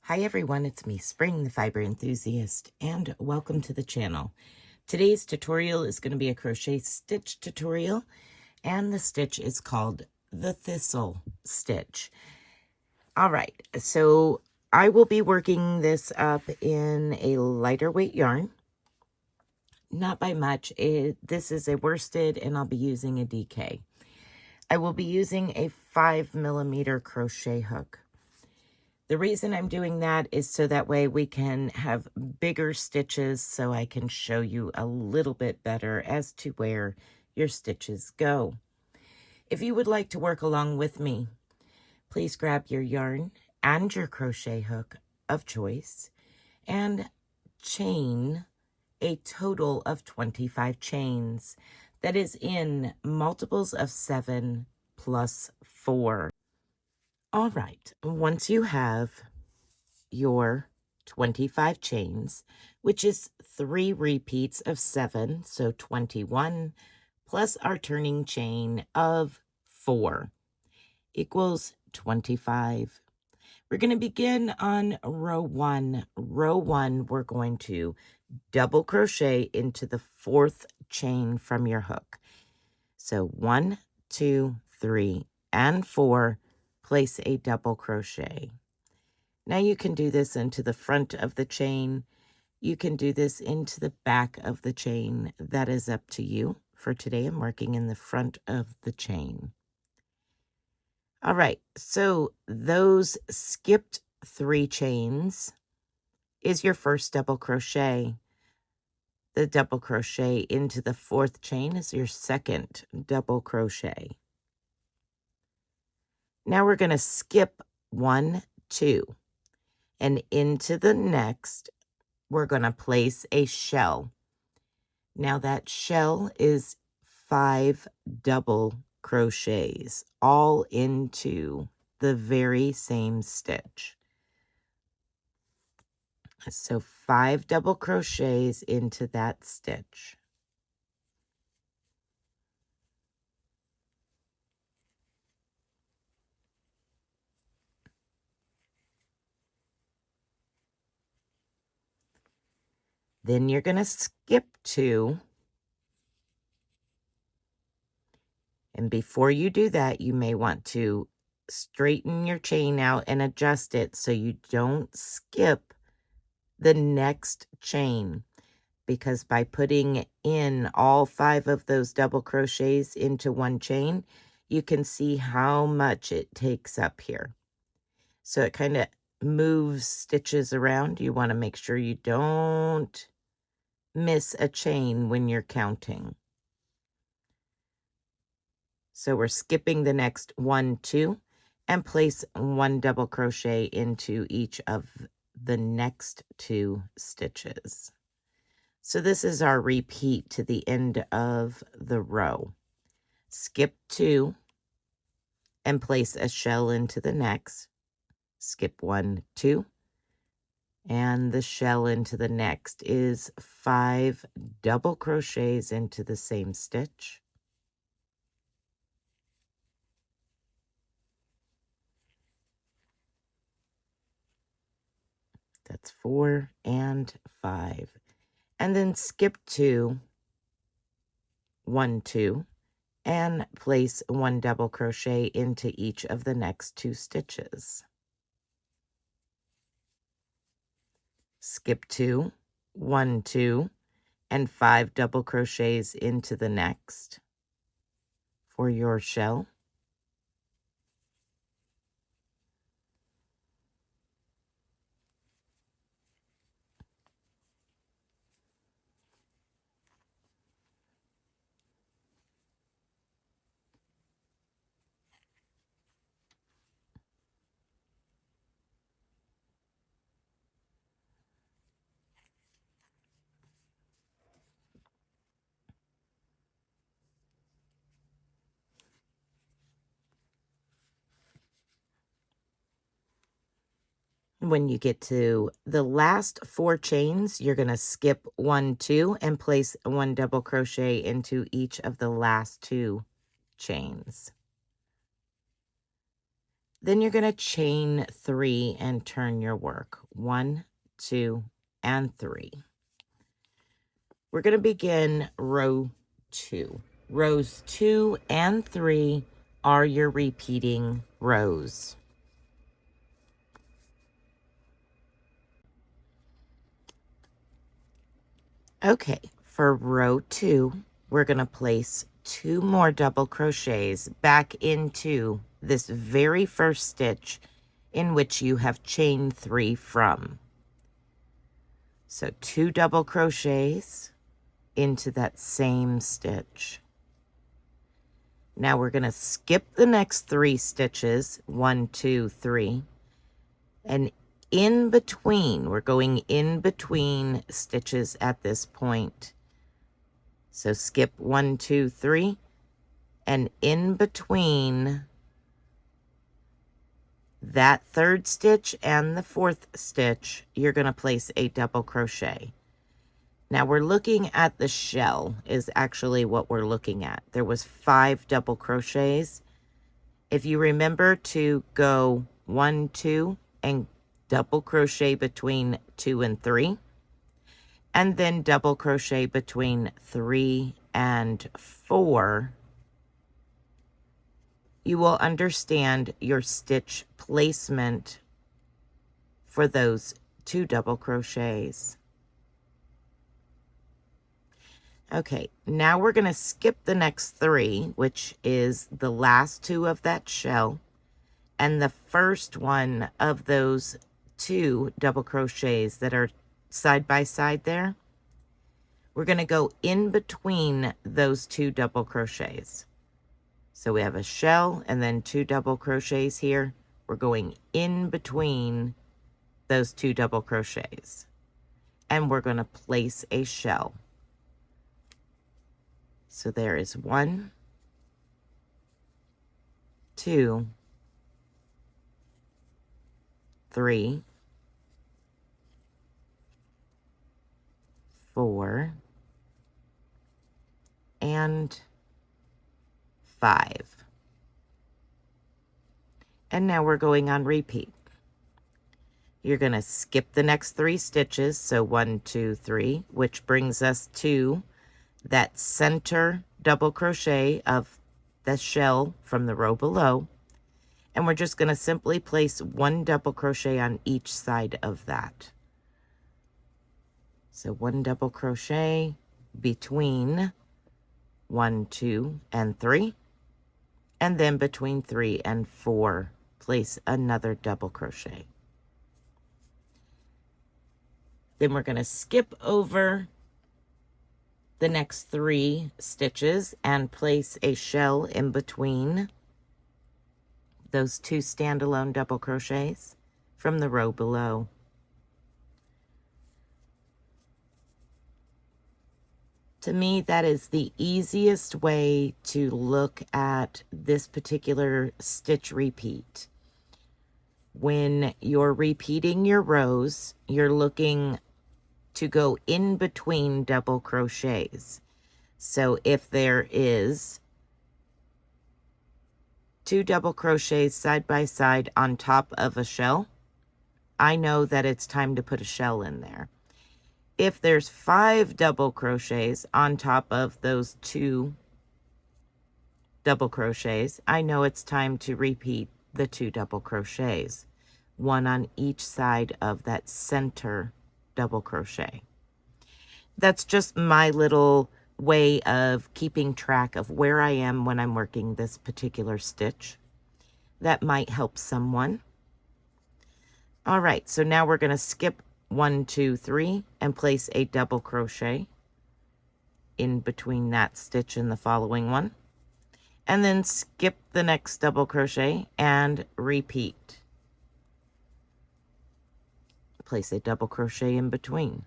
Hi everyone, it's me, Spring, the fiber enthusiast, and welcome to the channel. Today's tutorial is going to be a crochet stitch tutorial, and the stitch is called the Thistle stitch. All right, so I will be working this up in a lighter weight yarn. Not by much. This is a worsted, and I'll be using a DK. I will be using a 5mm crochet hook. The reason I'm doing that is so that way we can have bigger stitches so I can show you a little bit better as to where your stitches go. If you would like to work along with me, please grab your yarn and your crochet hook of choice and chain a total of 25 chains. That is in multiples of 7 plus 4. All right, once you have your 25 chains, which is 3 repeats of 7, so 21, plus our turning chain of 4 equals 25. We're going to begin on row 1. Row 1, we're going to double crochet into the 4th chain from your hook. So 1, 2, 3, and 4, place a double crochet. Now you can do this into the front of the chain. You can do this into the back of the chain. That is up to you. For today, I'm working in the front of the chain. All right, so those skipped 3 chains is your first double crochet. The double crochet into the 4th chain is your second double crochet. Now we're going to skip 1, 2. And into the next, we're going to place a shell. Now that shell is 5 double crochets, all into the very same stitch. So 5 double crochets into that stitch. Then you're going to skip 2. And before you do that, you may want to straighten your chain out and adjust it so you don't skip the next chain. Because by putting in all 5 of those double crochets into one chain, you can see how much it takes up here. So it kind of moves stitches around. You want to make sure you don't miss a chain when you're counting. So we're skipping the next 1, 2, and place 1 double crochet into each of the next 2 stitches. So this is our repeat to the end of the row. Skip 2 and place a shell into the next. Skip 1, 2, and the shell into the next is 5 double crochets into the same stitch. That's 4 and 5. And then skip 2, 1, 2, and place 1 double crochet into each of the next 2 stitches. Skip 2, 1, 2, and 5 double crochets into the next for your shell. When you get to the last 4 chains, you're going to skip 1, 2, and place 1 double crochet into each of the last 2 chains. Then you're going to chain 3 and turn your work. 1, 2, and 3. We're going to begin row 2. Rows 2 and 3 are your repeating rows. Okay, for row 2, we're going to place 2 more double crochets back into this very first stitch in which you have chained 3 from. So 2 double crochets into that same stitch. Now we're going to skip the next 3 stitches, 1, 2, 3, and in between, we're going in between stitches at this point. So skip 1, 2, 3, and in between that 3rd stitch and the 4th stitch, you're going to place a double crochet. Now we're looking at the shell is actually what we're looking at. There was 5 double crochets. If you remember to go 1, 2, and double crochet between 2 and 3, and then double crochet between 3 and 4, you will understand your stitch placement for those 2 double crochets. Okay, now we're going to skip the next 3, which is the last 2 of that shell, and the first one of those 2 double crochets that are side by side there. We're going to go in between those 2 double crochets. So we have a shell and then 2 double crochets here. We're going in between those 2 double crochets, and we're going to place a shell. So there is 1, 2, 3, 4, and 5. And now we're going on repeat. You're going to skip the next 3 stitches, so 1, 2, 3, which brings us to that center double crochet of the shell from the row below, and we're just going to simply place 1 double crochet on each side of that. So 1 double crochet between 1, 2, and 3, and then between 3 and 4, place another double crochet. Then we're going to skip over the next 3 stitches and place a shell in between those 2 standalone double crochets from the row below. To me, that is the easiest way to look at this particular stitch repeat. When you're repeating your rows, you're looking to go in between double crochets. So if there is 2 double crochets side by side on top of a shell, I know that it's time to put a shell in there. If there's 5 double crochets on top of those 2 double crochets, I know it's time to repeat the 2 double crochets, 1 on each side of that center double crochet. That's just my little way of keeping track of where I am when I'm working this particular stitch. That might help someone. All right, so now we're going to skip 1, 2, 3 and place a double crochet in between that stitch and the following one, and then skip the next double crochet and repeat. Place a double crochet in between.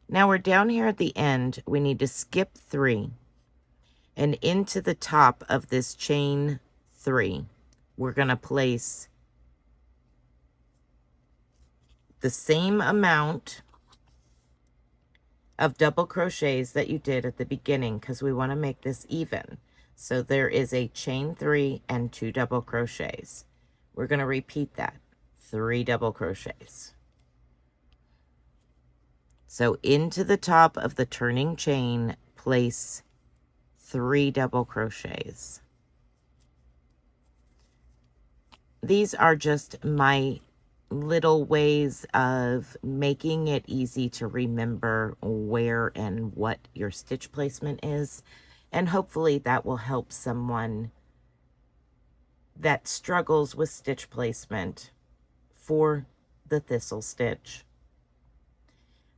Now we're down here at the end. We need to skip 3, and into the top of this chain 3, we're going to place the same amount of double crochets that you did at the beginning, because we want to make this even. So there is a chain 3 and 2 double crochets. We're going to repeat that. 3 double crochets. So into the top of the turning chain, place 3 double crochets. These are just my little ways of making it easy to remember where and what your stitch placement is. And hopefully that will help someone that struggles with stitch placement for the thistle stitch.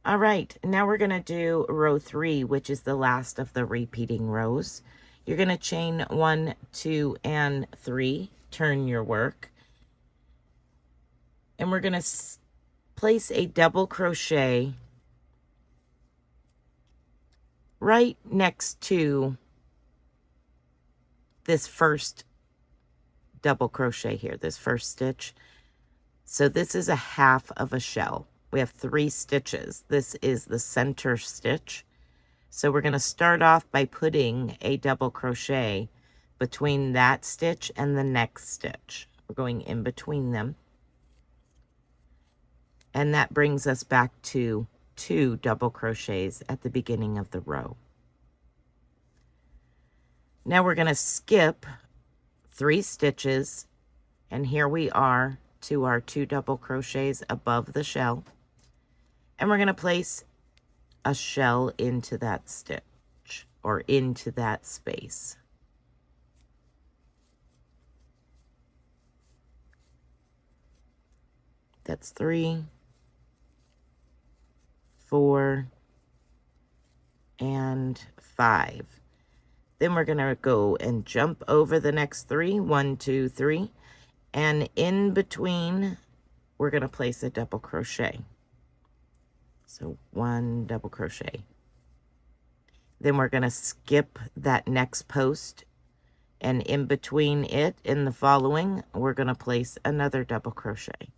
All right, now we're going to do row 3, which is the last of the repeating rows. You're going to chain 1, 2, and 3, turn your work. And we're going to place a double crochet right next to this first double crochet here, this first stitch. So this is a half of a shell. We have 3 stitches. This is the center stitch. So we're going to start off by putting a double crochet between that stitch and the next stitch. We're going in between them. And that brings us back to 2 double crochets at the beginning of the row. Now we're going to skip 3 stitches, and here we are to our 2 double crochets above the shell. And we're going to place a shell into that stitch, or into that space. That's 3, 4, and 5. Then we're going to go and jump over the next 3, 1, 2, 3, and in between, we're going to place a double crochet. So 1 double crochet. Then we're going to skip that next post, and in between it and the following, we're going to place another double crochet.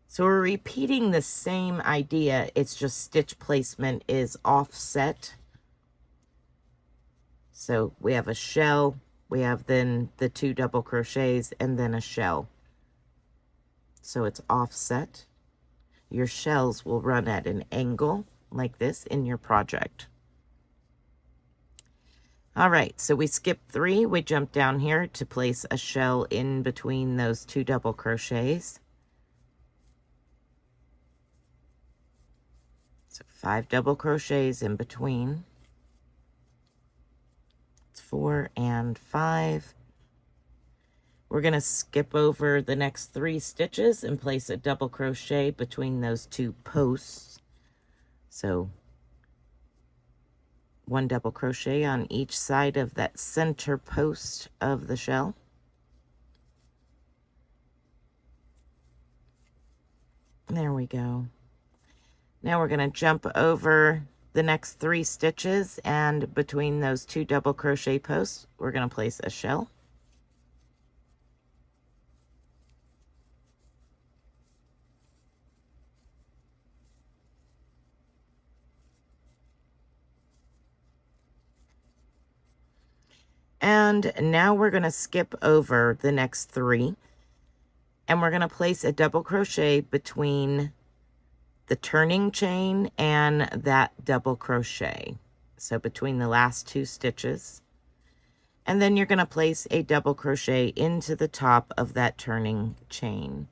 So we're repeating the same idea, it's just stitch placement is offset. So we have a shell, we have then the 2 double crochets, and then a shell. So it's offset. Your shells will run at an angle like this in your project. All right, so we skip 3, we jump down here to place a shell in between those 2 double crochets. So 5 double crochets in between. It's 4 and 5. We're going to skip over the next 3 stitches and place a double crochet between those 2 posts. So 1 double crochet on each side of that center post of the shell. There we go. Now we're going to jump over the next 3 stitches, and between those 2 double crochet posts, we're going to place a shell. And now we're going to skip over the next 3, and we're going to place a double crochet between the turning chain and that double crochet. So between the last 2 stitches. And then you're going to place a double crochet into the top of that turning chain.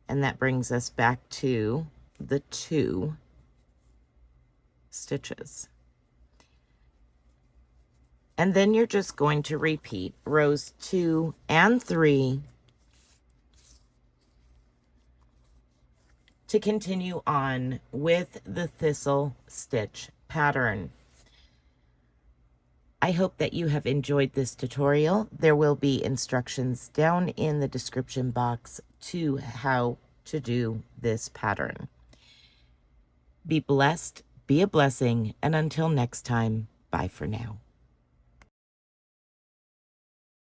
And that brings us back to the 2 stitches. And then you're just going to repeat rows 2 and 3 to continue on with the thistle stitch pattern. I hope that you have enjoyed this tutorial. There will be instructions down in the description box to how to do this pattern. Be blessed, be a blessing, and until next time, bye for now.